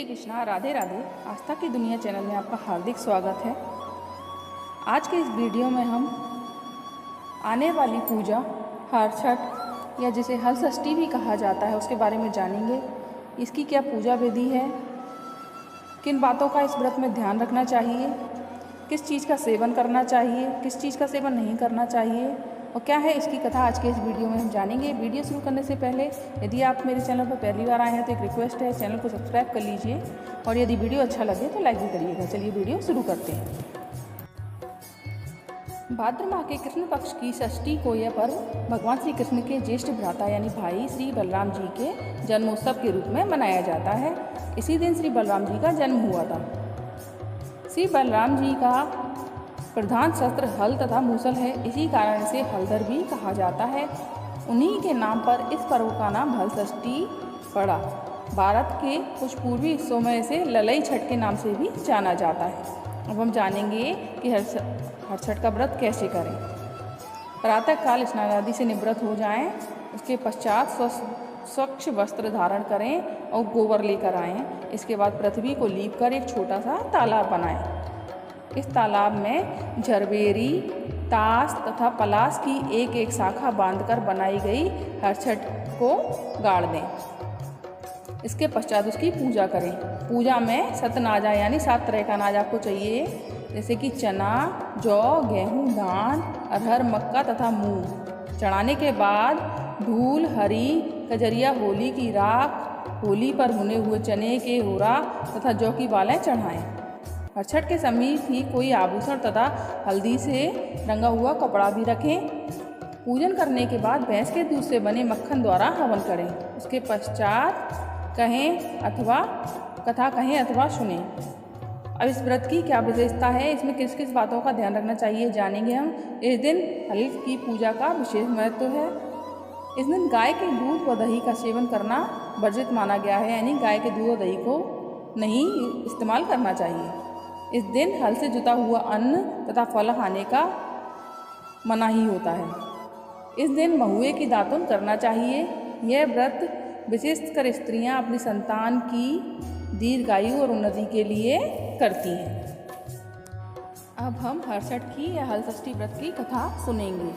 कृष्णा, राधे राधे। आस्था की दुनिया चैनल में आपका हार्दिक स्वागत है। आज के इस वीडियो में हम आने वाली पूजा हर छठ या जिसे हल षष्ठी भी कहा जाता है उसके बारे में जानेंगे। इसकी क्या पूजा विधि है, किन बातों का इस व्रत में ध्यान रखना चाहिए, किस चीज़ का सेवन करना चाहिए, किस चीज़ का सेवन नहीं करना चाहिए और क्या है इसकी कथा आज के इस वीडियो में हम जानेंगे। वीडियो शुरू करने से पहले यदि आप मेरे चैनल पर पहली बार आए हैं तो एक रिक्वेस्ट है, चैनल को सब्सक्राइब कर लीजिए और यदि वीडियो अच्छा लगे तो लाइक भी करिएगा। चलिए वीडियो शुरू करते हैं। भाद्र माह के कृष्ण पक्ष की षष्ठी को यह पर्व भगवान श्री कृष्ण के ज्येष्ठ भ्राता यानी भाई श्री बलराम जी के जन्मोत्सव के रूप में मनाया जाता है। इसी दिन श्री बलराम जी का जन्म हुआ था। श्री बलराम जी का प्रधान शस्त्र हल तथा मूसल है, इसी कारण से हलधर भी कहा जाता है। उन्हीं के नाम पर इस पर्व का नाम हल षष्ठी पड़ा। भारत के कुछ पूर्वी हिस्सों में इसे ललई छठ के नाम से भी जाना जाता है। अब हम जानेंगे कि हर छठ का व्रत कैसे करें। प्रातःकाल स्नान आदि से निवृत्त हो जाएं, उसके पश्चात स्वच्छ वस्त्र धारण करें और गोबर लेकर आएं। इसके बाद पृथ्वी को लीप कर एक छोटा सा तालाब बनाएं। इस तालाब में झरबेरी, ताश तथा पलाश की एक एक शाखा बांधकर बनाई गई हर छठ को गाड़ दें। इसके पश्चात उसकी पूजा करें। पूजा में सतनाजा यानी 7 तरह का अनाज आपको चाहिए, जैसे कि चना, जौ, गेहूँ, धान, अरहर, मक्का तथा मूंग। चढ़ाने के बाद धूल, हरी, कजरिया, होली की राख, होली पर भुने हुए चने के होरा तथा जौ की बालें चढ़ाएं। हर छठ के समीप ही कोई आभूषण तथा हल्दी से रंगा हुआ कपड़ा भी रखें। पूजन करने के बाद भैंस के दूध से बने मक्खन द्वारा हवन करें। उसके पश्चात कथा कहें अथवा सुनें। अब इस व्रत की क्या विशेषता है, इसमें किस किस बातों का ध्यान रखना चाहिए, जानेंगे हम। इस दिन हल की पूजा का विशेष महत्व है। इस दिन गाय के दूध व दही का सेवन करना वर्जित माना गया है, यानी गाय के दूध और दही को नहीं इस्तेमाल करना चाहिए। इस दिन हल से जुता हुआ अन्न तथा फल खाने का मनाही होता है। इस दिन महुए की दातुन करना चाहिए। यह व्रत विशेषकर स्त्रियां अपनी संतान की दीर्घायु और उन्नति के लिए करती हैं। अब हम हर छठ की या हल षष्ठी व्रत की कथा सुनेंगे।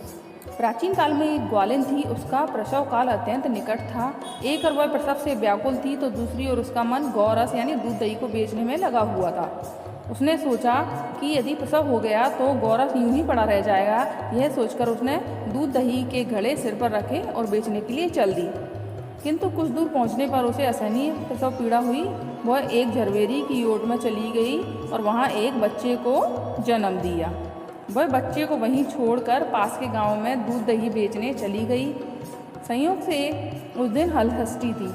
प्राचीन काल में एक ग्वालिन थी, उसका प्रसव काल अत्यंत निकट था। एक और वह प्रसव से व्याकुल थी तो दूसरी ओर उसका मन गौरस यानी दूध दही को बेचने में लगा हुआ था। उसने सोचा कि यदि प्रसव हो गया तो गौरस यूं ही पड़ा रह जाएगा। यह सोचकर उसने दूध दही के घड़े सिर पर रखे और बेचने के लिए चल दी। किंतु कुछ दूर पहुंचने पर उसे असहनीय प्रसव पीड़ा हुई। वह एक झरबेरी की ओट में चली गई और वहां एक बच्चे को जन्म दिया। वह बच्चे को वहीं छोड़कर पास के गांव में दूध दही बेचने चली गई। संयोग से उस दिन हल षष्ठी थी।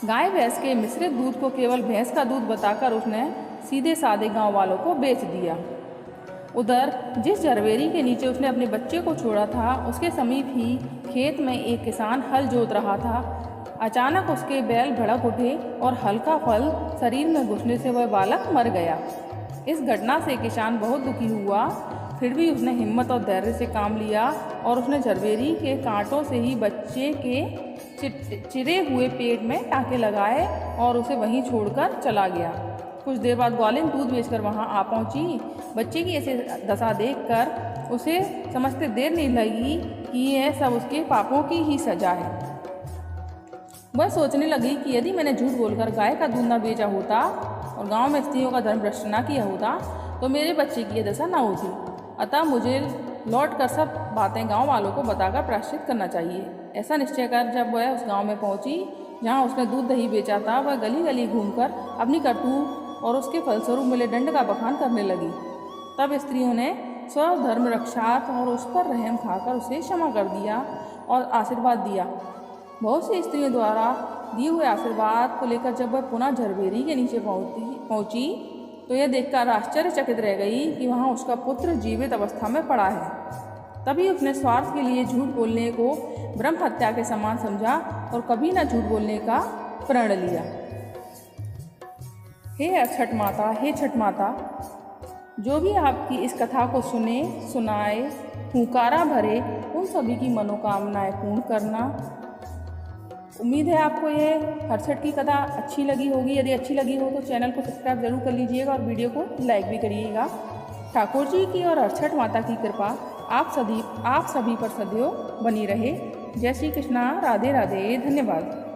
गाय भैंस के मिश्रित दूध को केवल भैंस का दूध बताकर उसने सीधे साधे गांव वालों को बेच दिया। उधर जिस झरबेरी के नीचे उसने अपने बच्चे को छोड़ा था उसके समीप ही खेत में एक किसान हल जोत रहा था। अचानक उसके बैल भड़क उठे और हल्का फल शरीर में घुसने से वह बालक मर गया। इस घटना से किसान बहुत दुखी हुआ, फिर भी उसने हिम्मत और धैर्य से काम लिया और उसने झरबेरी के कांटों से ही बच्चे के चिरे हुए पेट में टाँके लगाए और उसे वहीं छोड़कर चला गया। कुछ देर बाद ग्वालिन दूध बेचकर वहां आ पहुंची। बच्चे की ऐसे दशा देखकर उसे समझते देर नहीं लगी कि यह सब उसके पापों की ही सजा है। वह सोचने लगी कि यदि मैंने झूठ बोलकर गाय का दूध न बेचा होता और गांव में स्त्रियों का धर्म भ्रष्ट न किया होता तो मेरे बच्चे की यह दशा न होती। अतः मुझे लौटकर सब बातें गांव वालों को बताकर प्रायश्चित करना चाहिए। ऐसा निश्चय कर जब वह उस गांव में पहुंची जहां उसने दूध दही बेचा था, वह गली गली घूमकर अपनी करतूत और उसके फलस्वरूप मिले दंड का बखान करने लगी। तब स्त्रियों ने स्वधर्म रक्षार्थ और उस पर रहम खाकर उसे क्षमा कर दिया और आशीर्वाद दिया। बहुत सी स्त्रियों द्वारा दिए हुए आशीर्वाद को लेकर जब वह पुनः झरबेरी के नीचे पहुंची तो यह देखकर आश्चर्यचकित रह गई कि वहां उसका पुत्र जीवित अवस्था में पड़ा है। तभी उसने स्वार्थ के लिए झूठ बोलने को ब्रह्म हत्या के समान समझा और कभी न झूठ बोलने का प्रण लिया। हे छठ माता, हे छठ माता, जो भी आपकी इस कथा को सुने, सुनाए, हुंकारा भरे, उन सभी की मनोकामनाएं पूर्ण करना। उम्मीद है आपको ये हरछठ की कथा अच्छी लगी होगी। यदि अच्छी लगी हो तो चैनल को सब्सक्राइब जरूर कर लीजिएगा और वीडियो को लाइक भी करिएगा। ठाकुर जी की और हरछठ माता की कृपा आप सभी पर सदैव बनी रहे। जय श्री कृष्णा। राधे राधे। धन्यवाद।